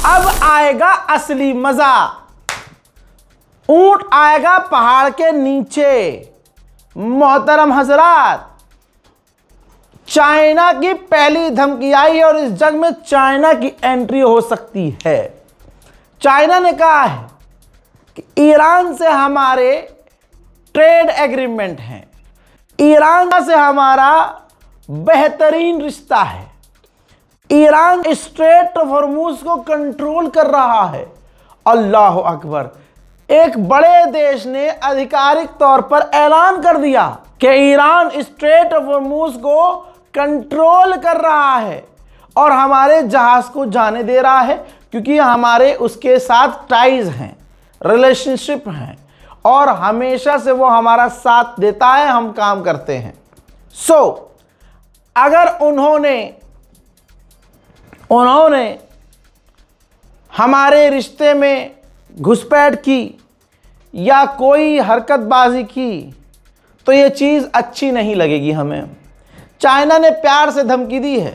अब आएगा असली मजा। ऊंट आएगा पहाड़ के नीचे। मोहतरम हजरात, चाइना की पहली धमकी आई और इस जंग में चाइना की एंट्री हो सकती है। चाइना ने कहा है कि ईरान से हमारे ट्रेड एग्रीमेंट हैं, ईरान से हमारा बेहतरीन रिश्ता है, ईरान स्ट्रेट ऑफ हॉर्मूज को कंट्रोल कर रहा है। अल्लाह अकबर। एक बड़े देश ने आधिकारिक तौर पर ऐलान कर दिया कि ईरान स्ट्रेट ऑफ हॉर्मूज को कंट्रोल कर रहा है और हमारे जहाज को जाने दे रहा है, क्योंकि हमारे उसके साथ टाइज हैं, रिलेशनशिप हैं और हमेशा से वो हमारा साथ देता है, हम काम करते हैं। अगर उन्होंने हमारे रिश्ते में घुसपैठ की या कोई हरकतबाजी की तो ये चीज़ अच्छी नहीं लगेगी हमें। चाइना ने प्यार से धमकी दी है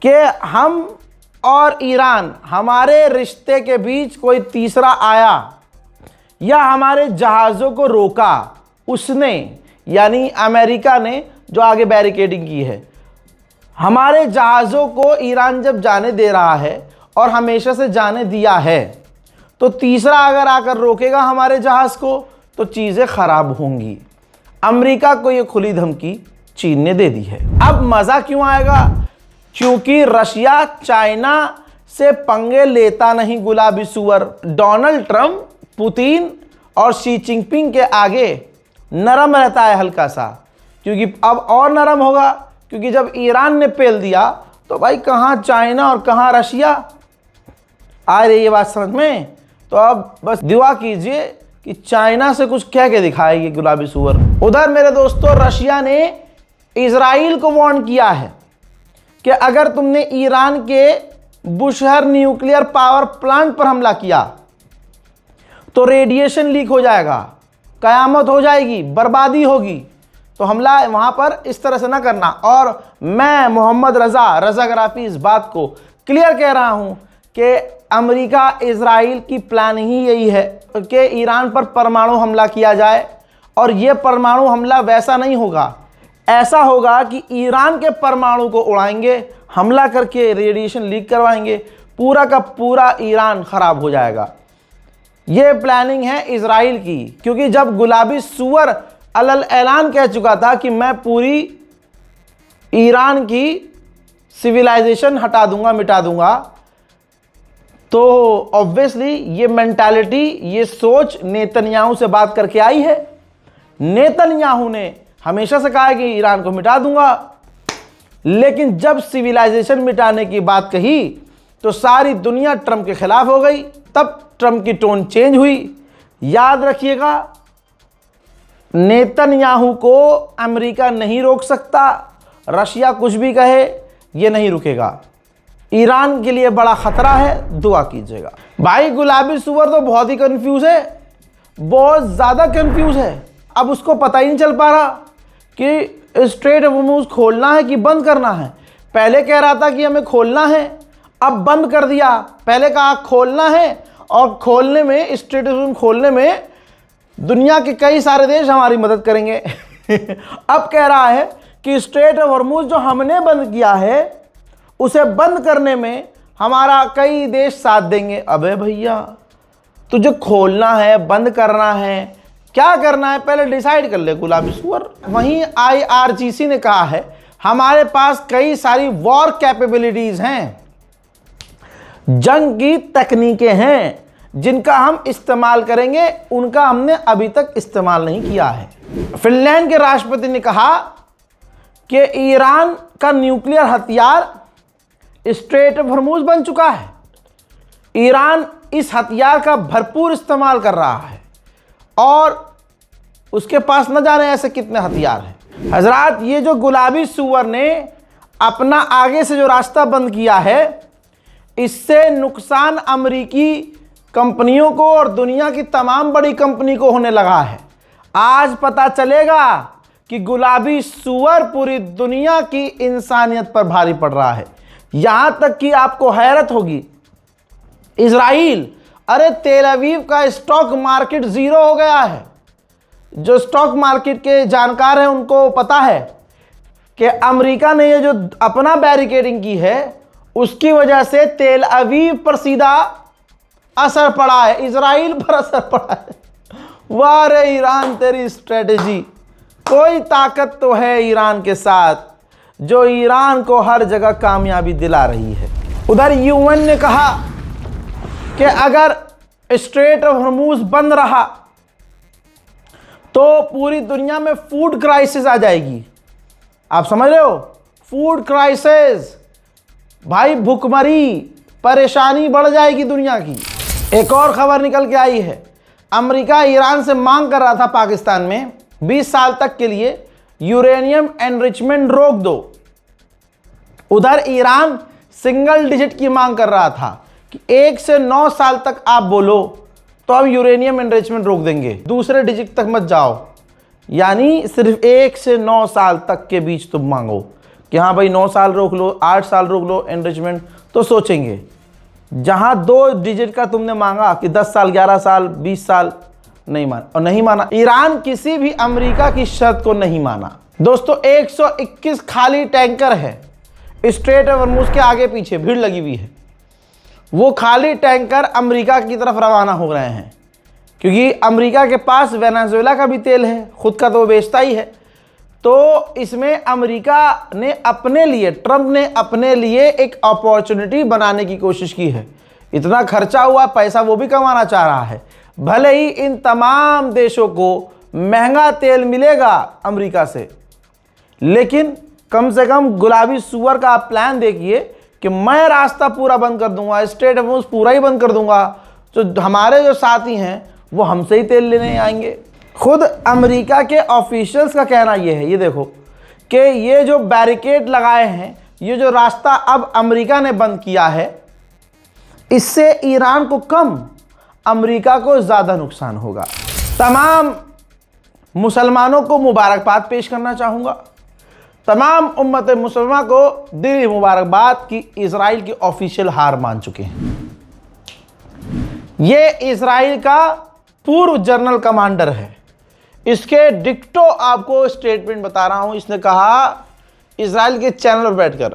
कि हम और ईरान, हमारे रिश्ते के बीच कोई तीसरा आया या हमारे जहाज़ों को रोका, उसने यानी अमेरिका ने जो आगे बैरिकेडिंग की है, हमारे जहाज़ों को ईरान जब जाने दे रहा है और हमेशा से जाने दिया है, तो तीसरा अगर आकर रोकेगा हमारे जहाज़ को तो चीज़ें ख़राब होंगी। अमेरिका को ये खुली धमकी चीन ने दे दी है। अब मज़ा क्यों आएगा? क्योंकि रशिया चाइना से पंगे लेता नहीं गुलाबी सुअर। डोनाल्ड ट्रंप, पुतिन और शी जिनपिंग के आगे नरम रहता है हल्का सा, क्योंकि अब और नरम होगा, क्योंकि जब ईरान ने पेल दिया तो भाई कहाँ चाइना और कहाँ रशिया। आ रही ये बात समझ में? तो अब बस दुआ कीजिए कि चाइना से कुछ कह के दिखाएगी गुलाबी सुअर। उधर मेरे दोस्तों, रशिया ने इजराइल को वार्न किया है कि अगर तुमने ईरान के बुशहर न्यूक्लियर पावर प्लांट पर हमला किया तो रेडिएशन लीक हो जाएगा, कयामत हो जाएगी, बर्बादी होगी, तो हमला वहाँ पर इस तरह से ना करना। और मैं मोहम्मद रज़ा गराफी इस बात को क्लियर कह रहा हूँ कि अमेरिका इजराइल की प्लान ही यही है कि ईरान पर परमाणु हमला किया जाए, और ये परमाणु हमला वैसा नहीं होगा, ऐसा होगा कि ईरान के परमाणु को उड़ाएंगे, हमला करके रेडिएशन लीक करवाएंगे, पूरा का पूरा ईरान ख़राब हो जाएगा। ये प्लानिंग है इजराइल की, क्योंकि जब गुलाबी सुअर अलल ऐलान कह चुका था कि मैं पूरी ईरान की सिविलाइजेशन हटा दूंगा, मिटा दूंगा, तो ऑब्वियसली ये मेंटालिटी, ये सोच नेतन्याहू से बात करके आई है। नेतन्याहू ने हमेशा से कहा है कि ईरान को मिटा दूंगा, लेकिन जब सिविलाइजेशन मिटाने की बात कही तो सारी दुनिया ट्रंप के खिलाफ हो गई, तब ट्रंप की टोन चेंज हुई। याद रखिएगा, नेतन्याहू को अमेरिका नहीं रोक सकता, रशिया कुछ भी कहे ये नहीं रुकेगा। ईरान के लिए बड़ा खतरा है, दुआ कीजिएगा। भाई गुलाबी सुअर तो बहुत ही कंफ्यूज है, बहुत ज़्यादा कंफ्यूज है। अब उसको पता ही नहीं चल पा रहा कि स्ट्रेट ऑफ हॉर्मूज खोलना है कि बंद करना है। पहले कह रहा था कि हमें खोलना है, अब बंद कर दिया। पहले कहा खोलना है, और खोलने में, स्ट्रेट ऑफ हॉर्मूज खोलने में दुनिया के कई सारे देश हमारी मदद करेंगे। अब कह रहा है कि स्ट्रेट ऑफ हॉर्मूज जो हमने बंद किया है उसे बंद करने में हमारा कई देश साथ देंगे। अबे भैया, तुझे खोलना है, बंद करना है, क्या करना है पहले डिसाइड कर ले गुलाबी सुअर। वहीं IRGC ने कहा है हमारे पास कई सारी वॉर कैपेबिलिटीज हैं, जंग की तकनीकें हैं जिनका हम इस्तेमाल करेंगे, उनका हमने अभी तक इस्तेमाल नहीं किया है। फिनलैंड के राष्ट्रपति ने कहा कि ईरान का न्यूक्लियर हथियार स्ट्रेट ऑफ हॉर्मूज बन चुका है, ईरान इस हथियार का भरपूर इस्तेमाल कर रहा है और उसके पास न जाने ऐसे कितने हथियार हैं। हजरात, ये जो गुलाबी सुअर ने अपना आगे से जो रास्ता बंद किया है, इससे नुकसान अमेरिकी कंपनियों को और दुनिया की तमाम बड़ी कंपनी को होने लगा है। आज पता चलेगा कि गुलाबी सुअर पूरी दुनिया की इंसानियत पर भारी पड़ रहा है। यहां तक कि आपको हैरत होगी इजराइल, अरे तेल अवीव का स्टॉक मार्केट जीरो हो गया है। जो स्टॉक मार्केट के जानकार हैं उनको पता है कि अमेरिका ने ये जो अपना बैरिकेडिंग की है उसकी वजह से तेल अवीव पर सीधा असर पड़ा है, इजराइल पर असर पड़ा है। वाह रे ईरान, तेरी स्ट्रेटेजी, कोई ताकत तो है ईरान के साथ जो ईरान को हर जगह कामयाबी दिला रही है। उधर यूएन ने कहा कि अगर स्ट्रेट ऑफ हॉर्मूज बंद रहा तो पूरी दुनिया में फूड क्राइसिस आ जाएगी। आप समझ रहे हो, फूड क्राइसिस, भाई भुखमरी, परेशानी बढ़ जाएगी दुनिया की। एक और खबर निकल के आई है, अमेरिका ईरान से मांग कर रहा था पाकिस्तान में 20 साल तक के लिए यूरेनियम एनरिचमेंट रोक दो। उधर ईरान सिंगल डिजिट की मांग कर रहा था कि 1 से 9 साल तक आप बोलो तो हम यूरेनियम एनरिचमेंट रोक देंगे, दूसरे डिजिट तक मत जाओ। यानी सिर्फ 1 से 9 साल तक के बीच तुम मांगो कि हाँ भाई 9 साल रोक लो, 8 साल रोक लो एनरिचमेंट, तो सोचेंगे। जहां 2 डिजिट का तुमने मांगा कि 10 साल, 11 साल, 20 साल, नहीं माना, और नहीं माना। ईरान किसी भी अमेरिका की शर्त को नहीं माना। दोस्तों 121 खाली टैंकर है स्ट्रेट ऑफ हॉर्मूज के आगे पीछे, भीड़ लगी हुई है। वो खाली टैंकर अमेरिका की तरफ रवाना हो रहे हैं क्योंकि अमेरिका के पास वेनेजुएला का भी तेल है, खुद का तो वो बेचता ही है। तो इसमें अमेरिका ने अपने लिए, ट्रंप ने अपने लिए एक अपॉर्चुनिटी बनाने की कोशिश की है। इतना खर्चा हुआ पैसा वो भी कमाना चाह रहा है। भले ही इन तमाम देशों को महंगा तेल मिलेगा अमेरिका से, लेकिन कम से कम गुलाबी सुअर का आप प्लान देखिए कि मैं रास्ता पूरा बंद कर दूंगा, स्ट्रेट ऑफ हॉर्मूज पूरा ही बंद कर दूंगा, तो हमारे जो साथी हैं वो हमसे ही तेल लेने आएंगे। खुद अमेरिका के ऑफिशियल्स का कहना ये है, ये देखो कि ये जो बैरिकेड लगाए हैं, ये जो रास्ता अब अमेरिका ने बंद किया है, इससे ईरान को कम, अमेरिका को ज़्यादा नुकसान होगा। तमाम मुसलमानों को मुबारकबाद पेश करना चाहूँगा, तमाम उम्मत मुसलमान को दिली मुबारकबाद कि इजराइल की ऑफिशियल हार मान चुके हैं। ये इजराइल का पूर्व जनरल कमांडर है, इसके डिक्टो आपको स्टेटमेंट बता रहा हूं। इसने कहा इजराइल के चैनल पर बैठकर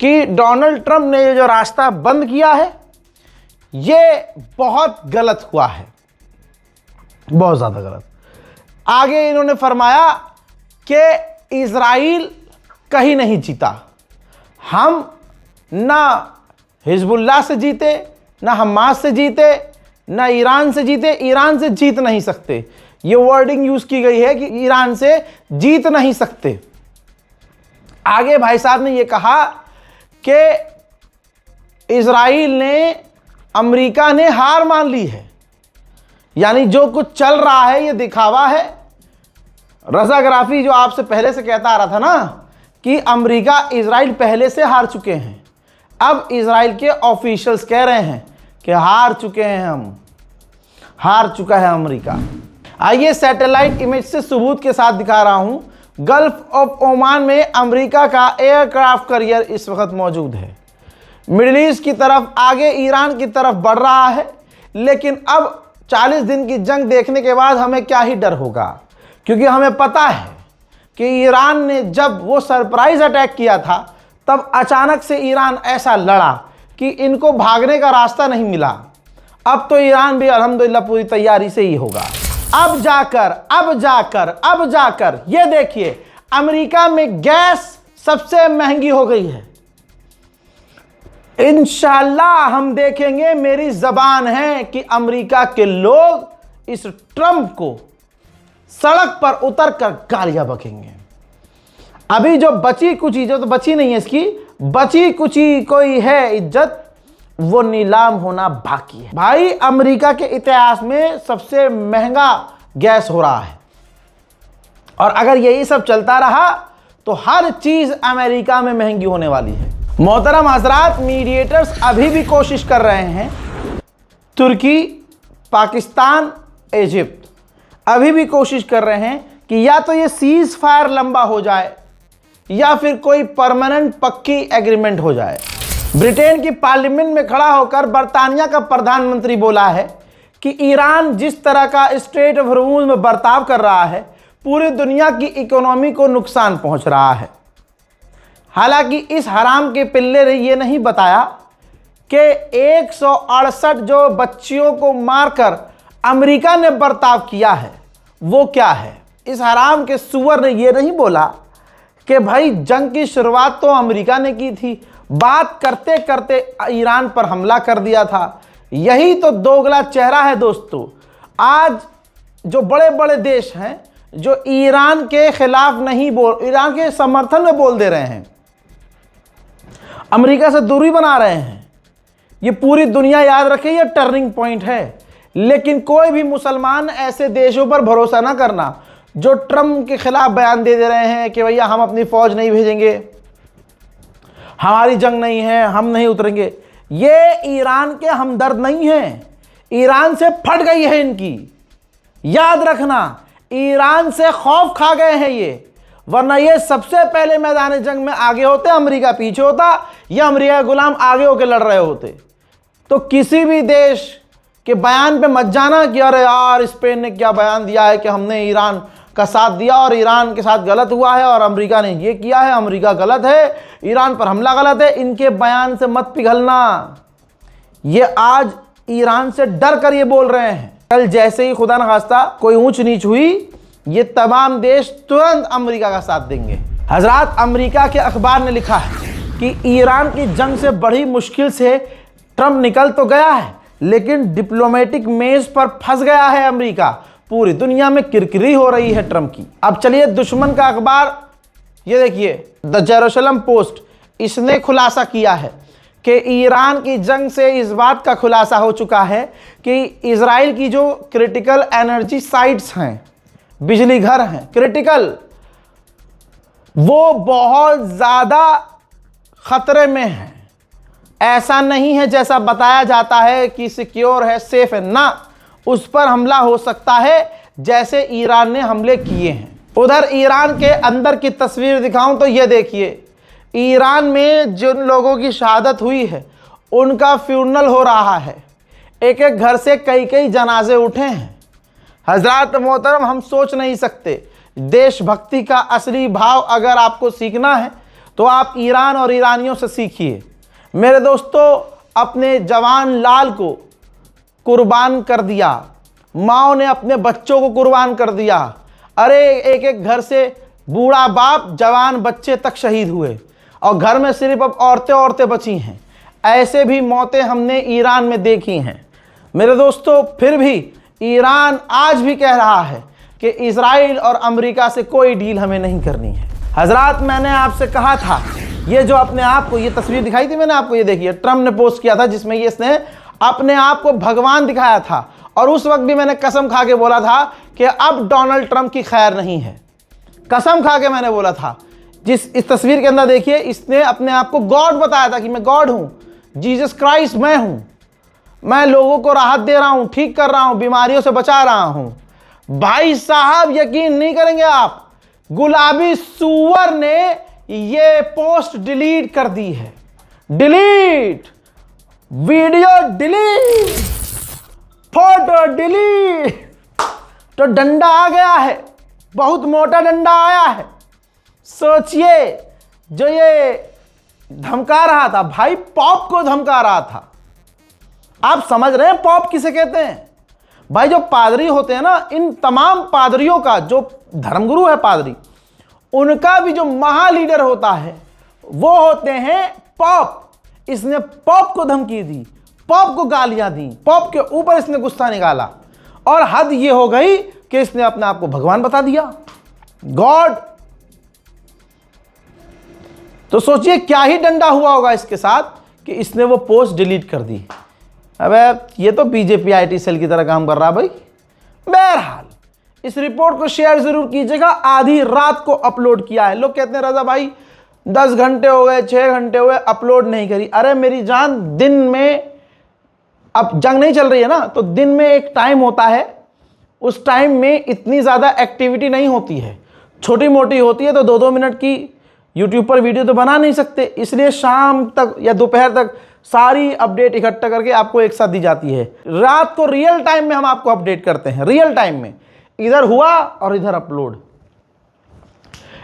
कि डोनाल्ड ट्रंप ने ये जो रास्ता बंद किया है ये बहुत गलत हुआ है, बहुत ज़्यादा गलत। आगे इन्होंने फरमाया कि इजराइल कहीं नहीं जीता, हम ना हिजबुल्लाह से जीते, ना हमास से जीते, ना ईरान से जीते, ईरान से जीत नहीं सकते। ये वर्डिंग यूज की गई है कि ईरान से जीत नहीं सकते। आगे भाई साहब ने ये कहा कि इजराइल ने, अमेरिका ने हार मान ली है, यानी जो कुछ चल रहा है ये दिखावा है। रजाग्राफी जो आपसे पहले से कहता आ रहा था ना कि अमेरिका इजराइल पहले से हार चुके हैं, अब इजराइल के ऑफिशियल्स कह रहे हैं कि हार चुके हैं हम, हार चुका है अमेरिका। आइए सैटेलाइट इमेज से सबूत के साथ दिखा रहा हूं। गल्फ ऑफ ओमान में अमेरिका का एयरक्राफ्ट कैरियर इस वक्त मौजूद है। मिडिल ईस्ट की तरफ, आगे ईरान की तरफ बढ़ रहा है, लेकिन अब 40 दिन की जंग देखने के बाद हमें क्या ही डर होगा, क्योंकि हमें पता है कि ईरान ने जब वो सरप्राइज अटैक किया था तब अचानक से ईरान ऐसा लड़ा कि इनको भागने का रास्ता नहीं मिला। अब तो ईरान भी अल्हम्दुलिल्लाह पूरी तैयारी से ही होगा। अब जाकर ये देखिए, अमेरिका में गैस सबसे महंगी हो गई है। इंशाल्लाह हम देखेंगे, मेरी जबान है कि अमेरिका के लोग इस ट्रंप को सड़क पर उतर कर गालियां बकेंगे। अभी जो बची कुछ इज्जत, तो बची नहीं है इसकी, बची कुची कोई है इज्जत, वो नीलाम होना बाकी है। भाई अमेरिका के इतिहास में सबसे महंगा गैस हो रहा है, और अगर यही सब चलता रहा तो हर चीज अमेरिका में महंगी होने वाली है। मोहतरम हजरात, मीडिएटर्स अभी भी कोशिश कर रहे हैं, तुर्की, पाकिस्तान, इजिप्ट अभी भी कोशिश कर रहे हैं कि या तो ये सीज फायर लंबा हो जाए या फिर कोई परमानेंट पक्की एग्रीमेंट हो जाए। ब्रिटेन की पार्लियामेंट में खड़ा होकर बर्तानिया का प्रधानमंत्री बोला है कि ईरान जिस तरह का स्ट्रेट ऑफ हॉर्मुज में बर्ताव कर रहा है पूरी दुनिया की इकोनॉमी को नुकसान पहुंच रहा है। हालांकि इस हराम के पिल्ले ने यह नहीं बताया कि 168 जो बच्चियों को मारकर अमेरिका ने बर्ताव किया है वो क्या है। इस हराम के सुअर ने यह नहीं बोला कि भाई जंग की शुरुआत तो अमेरिका ने की थी, बात करते करते ईरान पर हमला कर दिया था। यही तो दोगला चेहरा है दोस्तों। आज जो बड़े बड़े देश हैं जो ईरान के खिलाफ नहीं बोल, ईरान के समर्थन में बोल दे रहे हैं, अमेरिका से दूरी बना रहे हैं। ये पूरी दुनिया याद रखे, ये टर्निंग पॉइंट है। लेकिन कोई भी मुसलमान ऐसे देशों पर भरोसा ना करना जो ट्रम्प के खिलाफ बयान दे रहे हैं कि भैया हम अपनी फौज नहीं भेजेंगे, हमारी जंग नहीं है, हम नहीं उतरेंगे। ये ईरान के हमदर्द नहीं हैं, ईरान से फट गई है इनकी। याद रखना, ईरान से खौफ खा गए हैं ये, वरना ये सबसे पहले मैदान जंग में आगे होते, अमेरिका पीछे होता, या अमेरिका के गुलाम आगे होकर लड़ रहे होते। तो किसी भी देश के बयान पे मत जाना कि अरे यार स्पेन ने क्या बयान दिया है कि हमने ईरान का साथ दिया और ईरान के साथ गलत हुआ है और अमेरिका ने ये किया है, अमेरिका गलत है, ईरान पर हमला गलत है। इनके बयान से मत पिघलना। ये आज ईरान से डर कर ये बोल रहे हैं। कल जैसे ही खुदा न खास्ता कोई ऊंच नीच हुई, ये तमाम देश तुरंत अमेरिका का साथ देंगे। हजरात, अमेरिका के अखबार ने लिखा है कि ईरान की जंग से बड़ी मुश्किल से ट्रंप निकल तो गया है, लेकिन डिप्लोमेटिक मेज पर फंस गया है अमेरिका। पूरी दुनिया में किरकिरी हो रही है ट्रंप की। अब चलिए दुश्मन का अखबार, ये देखिए द जेरूसलम पोस्ट, इसने खुलासा किया है कि ईरान की जंग से इस बात का खुलासा हो चुका है कि इजराइल की जो क्रिटिकल एनर्जी साइट्स हैं, बिजली घर हैं क्रिटिकल, वो बहुत ज़्यादा खतरे में हैं। ऐसा नहीं है जैसा बताया जाता है कि सिक्योर है, सेफ है, ना, उस पर हमला हो सकता है जैसे ईरान ने हमले किए हैं। उधर ईरान के अंदर की तस्वीर दिखाऊं तो ये देखिए, ईरान में जिन लोगों की शहादत हुई है उनका फ्यूनरल हो रहा है। एक एक घर से कई कई जनाजे उठे हैं। हजरात मोहतरम, हम सोच नहीं सकते। देशभक्ति का असली भाव अगर आपको सीखना है तो आप ईरान और ईरानियों से सीखिए। मेरे दोस्तों, अपने जवान लाल को कुर्बान कर दिया, माओ ने अपने बच्चों को कुर्बान कर दिया। अरे एक एक घर से बूढ़ा बाप, जवान बच्चे तक शहीद हुए और घर में सिर्फ अब औरतें बची हैं। ऐसे भी मौतें हमने ईरान में देखी हैं। मेरे दोस्तों, फिर भी ईरान आज भी कह रहा है कि इजराइल और अमेरिका से कोई डील हमें नहीं करनी है। हजरात, मैंने आपसे कहा था, ये जो अपने आप को, ये तस्वीर दिखाई थी मैंने आपको, ये देखिए ट्रम्प ने पोस्ट किया था जिसमें ये इसने अपने आप को भगवान दिखाया था। और उस वक्त भी मैंने कसम खा के बोला था कि अब डोनाल्ड ट्रंप की खैर नहीं है। कसम खा के मैंने बोला था। इस तस्वीर के अंदर देखिए, इसने अपने आप को गॉड बताया था कि मैं गॉड हूं, जीसस क्राइस्ट मैं हूं, मैं लोगों को राहत दे रहा हूं, ठीक कर रहा हूं, बीमारियों से बचा रहा हूं। भाई साहब, यकीन नहीं करेंगे आप, गुलाबी सुअर ने ये पोस्ट डिलीट कर दी है। Delete, video delete, photo delete. तो डंडा आ गया है, बहुत मोटा डंडा आया है। सोचिए, जो ये धमका रहा था, भाई पॉप को धमका रहा था। आप समझ रहे हैं पॉप किसे कहते हैं? भाई जो पादरी होते हैं ना, इन तमाम पादरियों का जो धर्मगुरु है पादरी, उनका भी जो महा लीडर होता है वो होते हैं पॉप। इसने पॉप को धमकी दी, पॉप को गालियां दी, पॉप के ऊपर इसने गुस्सा निकाला और हद ये हो गई कि इसने अपने आप को भगवान बता दिया, गॉड। तो सोचिए क्या ही डंडा हुआ होगा इसके साथ कि इसने वो पोस्ट डिलीट कर दी। अबे ये तो बीजेपी आईटी सेल की तरह काम कर रहा भाई। बहरहाल, इस रिपोर्ट को शेयर जरूर कीजिएगा। आधी रात को अपलोड किया है। लोग कहते हैं रजा भाई 10 घंटे हो गए, 6 घंटे हो गए, अपलोड नहीं करी। अरे मेरी जान, दिन में, अब जंग नहीं चल रही है ना, तो दिन में एक टाइम होता है, उस टाइम में इतनी ज़्यादा एक्टिविटी नहीं होती है, छोटी मोटी होती है। तो 2-2 मिनट की यूट्यूब पर वीडियो तो बना नहीं सकते, इसलिए शाम तक या दोपहर तक सारी अपडेट इकट्ठा करके आपको एक साथ दी जाती है। रात को रियल टाइम में हम आपको अपडेट करते हैं, रियल टाइम में, इधर हुआ और इधर अपलोड,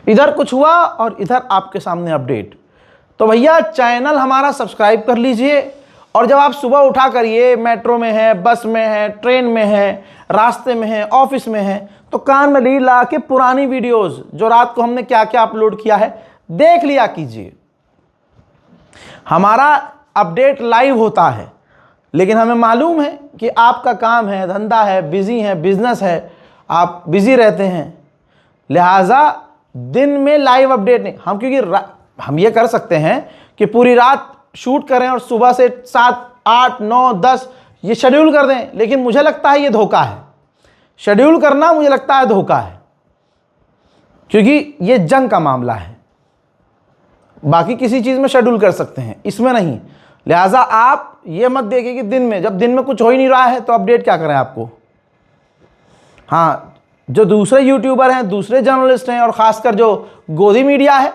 इधर कुछ हुआ और इधर आपके सामने अपडेट। तो भैया चैनल हमारा सब्सक्राइब कर लीजिए, और जब आप सुबह उठा करिए, मेट्रो में है, बस में है, ट्रेन में है, रास्ते में है, ऑफिस में है, तो कान में लीड लगा के पुरानी वीडियोस जो रात को हमने क्या क्या अपलोड किया है देख लिया कीजिए। हमारा अपडेट लाइव होता है, लेकिन हमें मालूम है कि आपका काम है, धंधा है, बिजी है, बिजनेस है, आप बिजी रहते हैं, लिहाजा दिन में लाइव अपडेट नहीं हम, क्योंकि हम ये कर सकते हैं कि पूरी रात शूट करें और सुबह से 7, 8, 9, 10 ये शेड्यूल कर दें, लेकिन मुझे लगता है ये धोखा है। शेड्यूल करना मुझे लगता है धोखा है, क्योंकि ये जंग का मामला है। बाकी किसी चीज़ में शेड्यूल कर सकते हैं, इसमें नहीं। लिहाजा आप ये मत देखिए कि दिन में, जब दिन में कुछ हो ही नहीं रहा है तो अपडेट क्या करें आपको। हाँ, जो दूसरे यूट्यूबर हैं, दूसरे जर्नलिस्ट हैं, और ख़ासकर जो गोदी मीडिया है,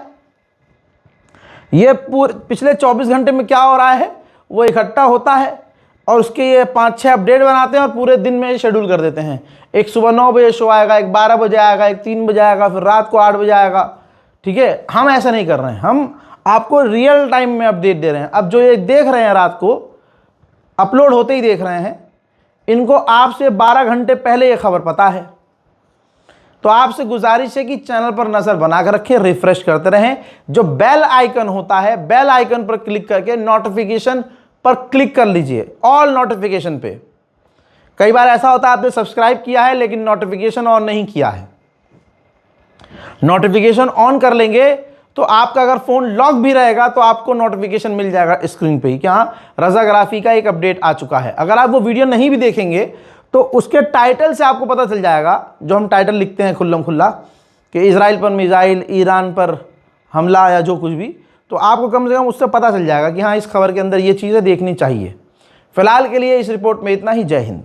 ये पिछले 24 घंटे में क्या हो रहा है वो इकट्ठा होता है और उसके ये 5-6 अपडेट बनाते हैं और पूरे दिन में शेड्यूल कर देते हैं। एक सुबह 9 बजे शो आएगा, एक 12 बजे आएगा, एक 3 बजे आएगा, फिर रात को 8 बजे आएगा। ठीक है, हम ऐसा नहीं कर रहे हैं, हम आपको रियल टाइम में अपडेट दे रहे हैं। अब जो ये देख रहे हैं रात को अपलोड होते ही देख रहे हैं, इनको आपसे 12 घंटे पहले ये खबर पता है। तो आपसे गुजारिश है कि चैनल पर नजर बनाकर रखें, रिफ्रेश करते रहें। जो बेल आइकन होता है, बेल आइकन पर क्लिक करके नोटिफिकेशन पर क्लिक कर लीजिए, ऑल नोटिफिकेशन पे। कई बार ऐसा होता है आपने सब्सक्राइब किया है लेकिन नोटिफिकेशन ऑन नहीं किया है। नोटिफिकेशन ऑन कर लेंगे तो आपका अगर फोन लॉक भी रहेगा तो आपको नोटिफिकेशन मिल जाएगा स्क्रीन पे ही कि हाँ रजाग्राफी का एक अपडेट आ चुका है। अगर आप वो वीडियो नहीं भी देखेंगे तो उसके टाइटल से आपको पता चल जाएगा, जो हम टाइटल लिखते हैं खुल्लम खुल्ला कि इजराइल पर मिसाइल, ईरान पर हमला या जो कुछ भी, तो आपको कम से कम उससे पता चल जाएगा कि हाँ इस खबर के अंदर ये चीज़ें देखनी चाहिए। फिलहाल के लिए इस रिपोर्ट में इतना ही। जय हिंद।